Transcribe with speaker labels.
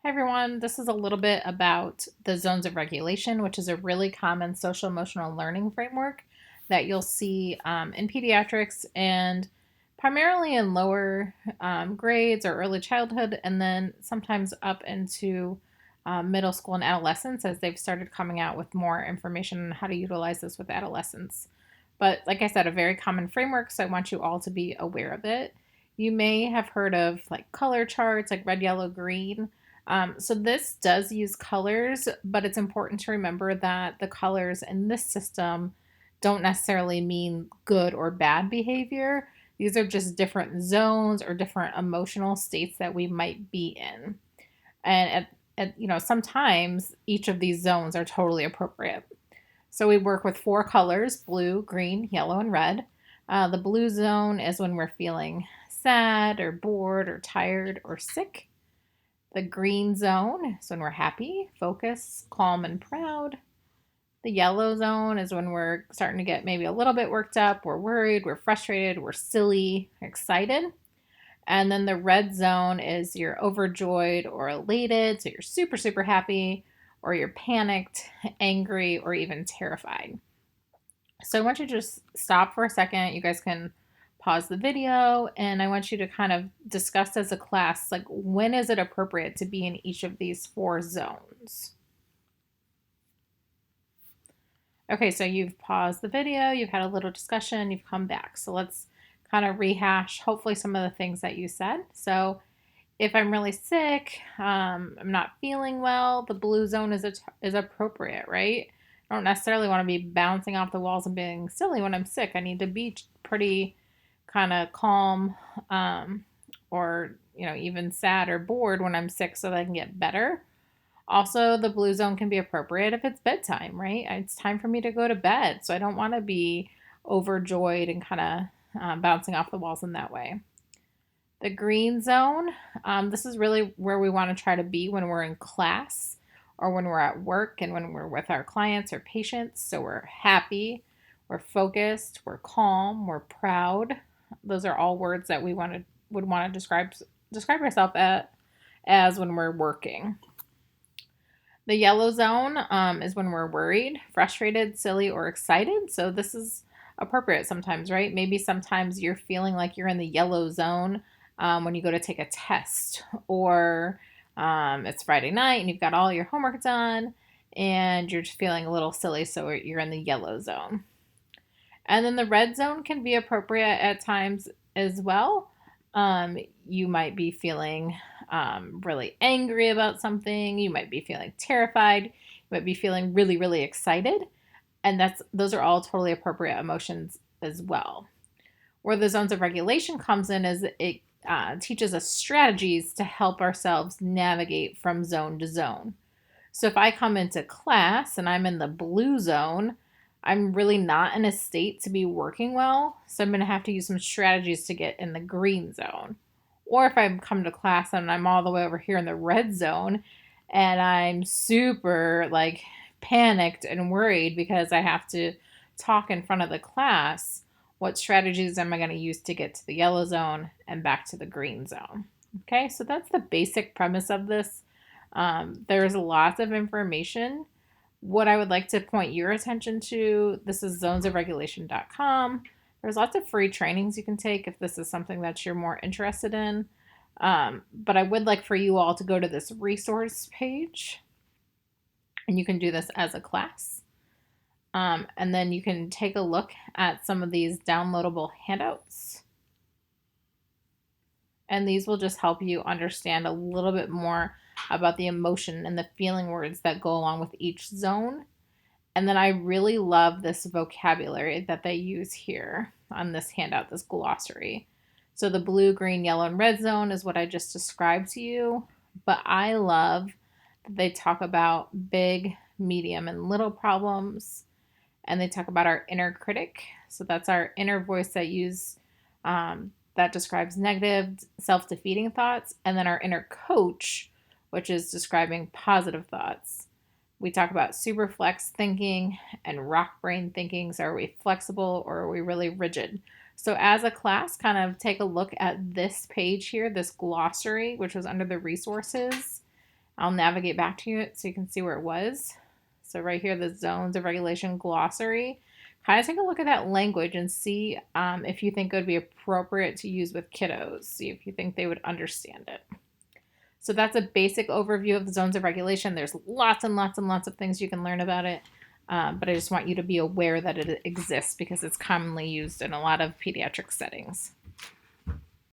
Speaker 1: Hi everyone, this is a little bit about the zones of regulation, which is a really common social emotional learning framework that you'll see in pediatrics and primarily in lower grades or early childhood, and then sometimes up into middle school and adolescence as they've started coming out with more information on how to utilize this with adolescents. But like I said, a very common framework, so I want you all to be aware of it. You may have heard of like color charts, like red, yellow, green. So this does use colors, but it's important to remember that the colors in this system don't necessarily mean good or bad behavior. These are just different zones or different emotional states that we might be in. And sometimes each of these zones are totally appropriate. So we work with four colors: blue, green, yellow, and red. The blue zone is when we're feeling sad or bored or tired or sick. The green zone is when we're happy, focused, calm, and proud. The yellow zone is when we're starting to get maybe a little bit worked up, we're worried, we're frustrated, we're silly, excited. And then the red zone is you're overjoyed or elated, so you're super, super happy, or you're panicked, angry, or even terrified. So I want you to just stop for a second. You guys can pause the video, and I want you to kind of discuss as a class, like, when is it appropriate to be in each of these four zones? Okay, so you've paused the video, you've had a little discussion, you've come back. So let's kind of rehash hopefully some of the things that you said. So if I'm really sick, I'm not feeling well, the blue zone is appropriate, right? I don't necessarily want to be bouncing off the walls and being silly when I'm sick. I need to be pretty kind of calm, or even sad or bored when I'm sick so that I can get better. Also, the blue zone can be appropriate if it's bedtime, right? It's time for me to go to bed, so I don't want to be overjoyed and kind of bouncing off the walls in that way. The green zone, this is really where we want to try to be when we're in class or when we're at work and when we're with our clients or patients. So we're happy, we're focused, we're calm, we're proud. Those are all words that we would want to describe ourselves as when we're working. The yellow zone is when we're worried, frustrated, silly, or excited. So this is appropriate sometimes, right? Maybe sometimes you're feeling like you're in the yellow zone when you go to take a test, or it's Friday night and you've got all your homework done and you're just feeling a little silly, so you're in the yellow zone. And then the red zone can be appropriate at times as well. You might be feeling really angry about something. You might be feeling terrified. You might be feeling really, really excited. And those are all totally appropriate emotions as well. Where the zones of regulation comes in is it teaches us strategies to help ourselves navigate from zone to zone. So if I come into class and I'm in the blue zone, I'm really not in a state to be working well. So I'm going to have to use some strategies to get in the green zone. Or if I come to class and I'm all the way over here in the red zone and I'm super like panicked and worried because I have to talk in front of the class, what strategies am I going to use to get to the yellow zone and back to the green zone? Okay, so that's the basic premise of this. There's lots of information. What I would like to point your attention to, this is zonesofregulation.com. There's lots of free trainings you can take if this is something that you're more interested in. But I would like for you all to go to this resource page, and you can do this as a class. And then you can take a look at some of these downloadable handouts. And these will just help you understand a little bit more about the emotion and the feeling words that go along with each zone. And then I really love this vocabulary that they use here on this handout, this glossary. So the blue, green, yellow, and red zone is what I just described to you. But I love that they talk about big, medium, and little problems. And they talk about our inner critic. So that's our inner voice that describes negative, self-defeating thoughts. And then our inner coach, which is describing positive thoughts. We talk about super flex thinking and rock brain thinking. So are we flexible or are we really rigid? So as a class, kind of take a look at this page here, this glossary, which was under the resources, I'll navigate back to it so you can see where it was. So right here, the zones of regulation glossary. Kind of take a look at that language and see if you think it would be appropriate to use with kiddos. See if you think they would understand it. So that's a basic overview of the zones of regulation. There's lots and lots and lots of things you can learn about it. But I just want you to be aware that it exists because it's commonly used in a lot of pediatric settings.